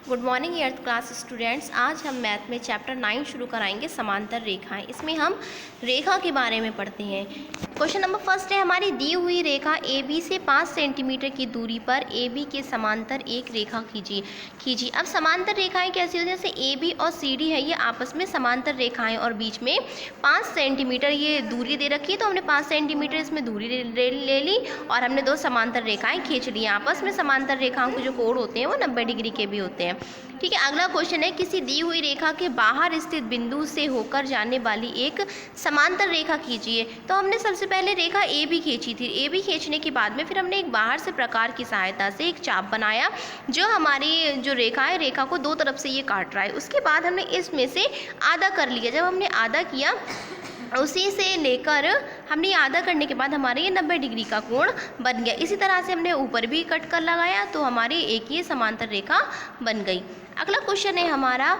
Good morning eighth class students. आज हम math में चैप्टर 9 शुरू कराएंगे, समांतर रेखाएं। इसमें हम रेखा के बारे में पढ़ते हैं। क्वेश्चन नंबर फर्स्ट है, हमारी दी हुई रेखा AB से 5 सेंटीमीटर की दूरी पर AB के समांतर एक रेखा खींची। अब समांतर रेखाएं कैसी होती है, जैसे AB और CD है, ये आपस में समांतर रेखाएं और बीच में 5 सेंटीमीटर ये दूरी दे रखी है। तो हमने 5 सेंटीमीटर इसमें दूरी ले ली और हमने दो समांतर रेखाएं खींच ली। आपस में समांतर रेखाओं के जो कोण होते हैं वो 90 डिग्री के भी होते हैं। ठीक है, अगला क्वेश्चन है, किसी दी हुई रेखा के बाहर स्थित बिंदु से होकर जाने वाली एक समांतर रेखा खींचिए। तो हमने सबसे पहले रेखा AB खींची थी। AB खींचने के बाद में फिर हमने एक बाहर से प्रकार की सहायता से एक चाप बनाया जो हमारी जो रेखा है, रेखा को दो तरफ से ये काट रहा है। उसके बाद हमने इसमें से आधा कर लिया। जब हमने आधा किया, उसी से लेकर हमने आधा करने के बाद हमारे ये 90 डिग्री का कोण बन गया। इसी तरह से हमने ऊपर भी कट कर लगाया तो हमारी एक ये समांतर रेखा बन गई। अगला क्वेश्चन है हमारा,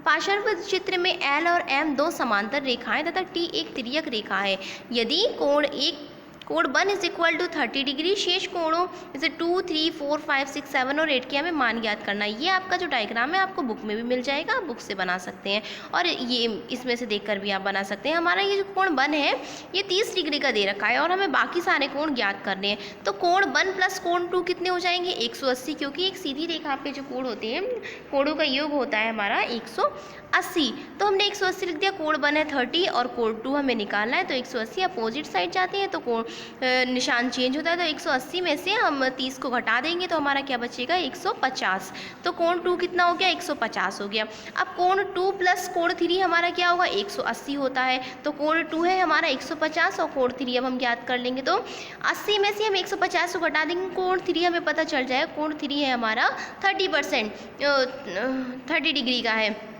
पार्श्व चित्र में L और M दो समांतर रेखाएं तथा T एक तिर्यक रेखा है। यदि कोण 1 इज इक्वल टू 30 डिग्री, शेष कोणों जैसे 2, 3, 4, 5, 6, 7 और 8 के हमें मान ज्ञात करना है। ये आपका जो डायग्राम है आपको बुक में भी मिल जाएगा, आप बुक से बना सकते हैं और ये इसमें से देखकर भी आप बना सकते हैं। हमारा ये जो कोण 1 है ये 30 डिग्री का दे रखा है और हमें बाकी सारे कोण ज्ञात करने हैं। तो कोण 1 प्लस कोण 2 कितने हो जाएंगे? 180, क्योंकि एक सीधी रेखा पे जो कोण होते हैं, कोणों का योग होता है हमारा 180। तो हमने 180 लिख दिया। कोण 1 है 30 और कोण 2 हमें निकालना है, तो 180 अपोजिट साइड जाते हैं तो कोण निशान चेंज होता है। तो 180 में से हम 30 को घटा देंगे तो हमारा क्या बचेगा? 150। तो कोण 2 कितना हो गया? 150 हो गया। अब कोण 2 प्लस कोण 3 हमारा क्या होगा? 180 होता है। तो कोण 2 है हमारा 150 और कोण 3 अब हम ज्ञात कर लेंगे। तो 80 में से हम 150 को घटा देंगे, कोण 3 हमें पता चल जाएगा। कोण 3 है हमारा 30 डिग्री का है।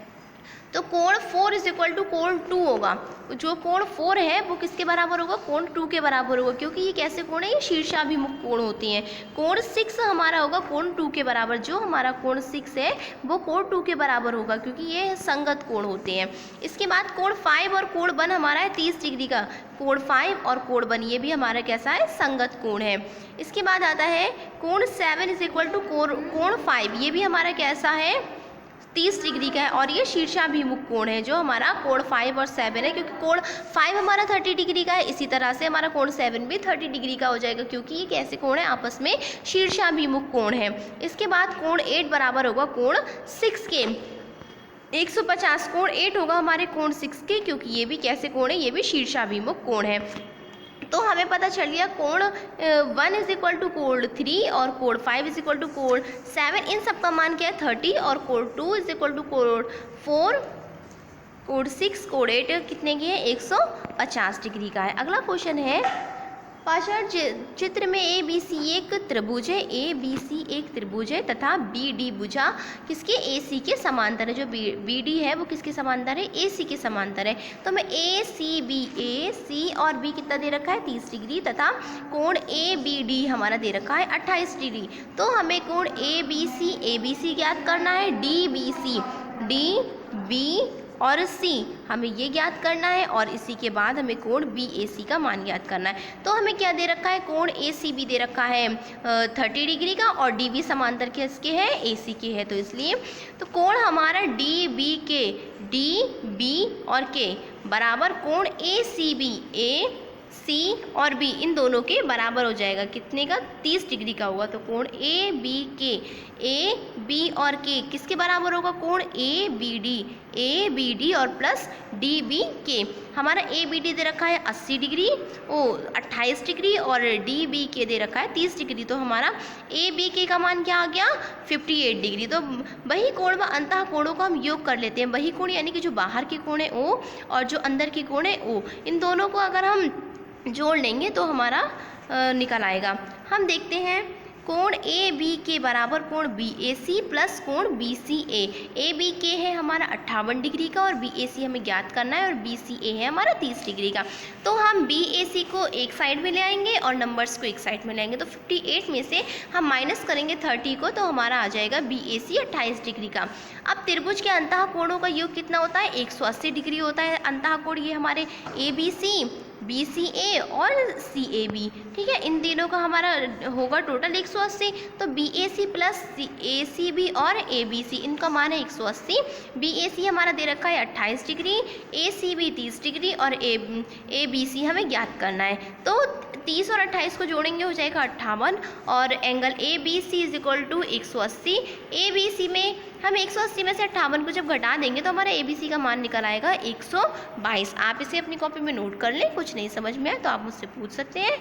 तो कोण 4 इज इक्वल टू कोण 2 होगा। जो कोण 4 है वो किसके बराबर होगा? कोण 2 के बराबर होगा, क्योंकि ये कैसे कोण है? ये शीर्षाभिमुख कोण होते हैं। कोण 6 हमारा होगा कोण 2 के बराबर। जो हमारा कोण 6 है वो कोण 2 के बराबर होगा, क्योंकि ये संगत कोण होते हैं। इसके बाद कोण 5 और कोण 1 हमारा है 30 डिग्री का। कोण 5 और कोण 1 ये भी हमारा कैसा है? संगत कोण है। इसके बाद आता है कोण 7 इज इक्वल टू कोण 5, ये भी हमारा कैसा है? 30 डिग्री का है और ये शीर्षाभिमुख कोण है जो हमारा कोण 5 और 7 है, क्योंकि कोण 5 हमारा 30 डिग्री का है। इसी तरह से हमारा कोण 7 भी 30 डिग्री का हो जाएगा, क्योंकि ये कैसे कोण है? आपस में शीर्षाभिमुख कोण है। इसके बाद कोण 8 बराबर होगा कोण 6 के। 150 कोण 8 होगा हमारे कोण 6 के, क्योंकि ये भी कैसे कोण है? ये भी शीर्षाभिमुख कोण है। तो हमें पता चल गया कोण 1 इज इक्वल टू कोण 3 और कोण 5 इज इक्वल टू कोण 7। इन सब का मान क्या है? 30 और कोण 2 इज इक्वल टू कोण 4, कोण 6, कोण 8 कितने की है? 150 डिग्री का है। अगला क्वेश्चन है, पार्श्व चित्र में ABC एक त्रिभुज है। ABC एक त्रिभुज है तथा BD भुजा किसके? AC के समांतर है। जो BD है वो किसके समांतर है? AC के समांतर है। तो हमें AC और B कितना दे रखा है? 30 डिग्री तथा कोण ABD हमारा दे रखा है 28 डिग्री। तो हमें कोण ABC ज्ञात करना है। DBC, DB और C हमें ये ज्ञात करना है और इसी के बाद हमें कोण BAC का मान ज्ञात करना है। तो हमें क्या दे रखा है? कोण ACB दे रखा है 30 डिग्री का और DB समांतर किसके है? AC के है। तो इसलिए तो कोण हमारा DB और K बराबर कोण ACB, AC और B इन दोनों के बराबर हो जाएगा। कितने का? 30 डिग्री का होगा। तो कोण AB और K किसके बराबर होगा? कोण ABD और प्लस DBK। हमारा ABD दे रखा है 80 डिग्री, 28 डिग्री और DBK दे रखा है 30 डिग्री। तो हमारा ABK का मान क्या आ गया? 58 डिग्री। तो वही कोण व अंतः कोणों को हम योग कर लेते हैं। वही कोण यानी कि जो बाहर के कोण है O और जो अंदर के कोण है O, इन दोनों को अगर हम जोड़ लेंगे तो हमारा निकल आएगा। हम देखते हैं कोण ABK बराबर कोण BAC प्लस कोण BCA। ABK है हमारा 58 डिग्री का और BAC हमें ज्ञात करना है और BCA है हमारा 30 डिग्री का। तो हम BAC को एक साइड में ले आएंगे और नंबर्स को एक साइड में ले आएंगे। तो 58 में से हम माइनस करेंगे 30 को, तो हमारा आ जाएगा BAC 28 डिग्री का। अब त्रिभुज के अंतः कोणों का योग कितना होता है? 180 डिग्री होता है अंतः कोण। ये हमारे ABC BCA और CAB, ठीक है। इन तीनों का हमारा होगा टोटल 180। तो BAC प्लस ACB और ABC इनका मान है 180। BAC हमारा दे रखा है 28 डिग्री, ACB 30 डिग्री और ABC हमें ज्ञात करना है। तो 30 और 28 को जोड़ेंगे हो जाएगा 58 और angle ABC is equal to 180। ABC में हम 180 में से 58 को जब घटा देंगे तो हमारा ABC का मान निकल आएगा 122। आप इसे अपनी कॉपी में नोट कर लें, कुछ नहीं समझ में आए तो आप मुझसे पूछ सकते हैं।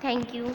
Thank you.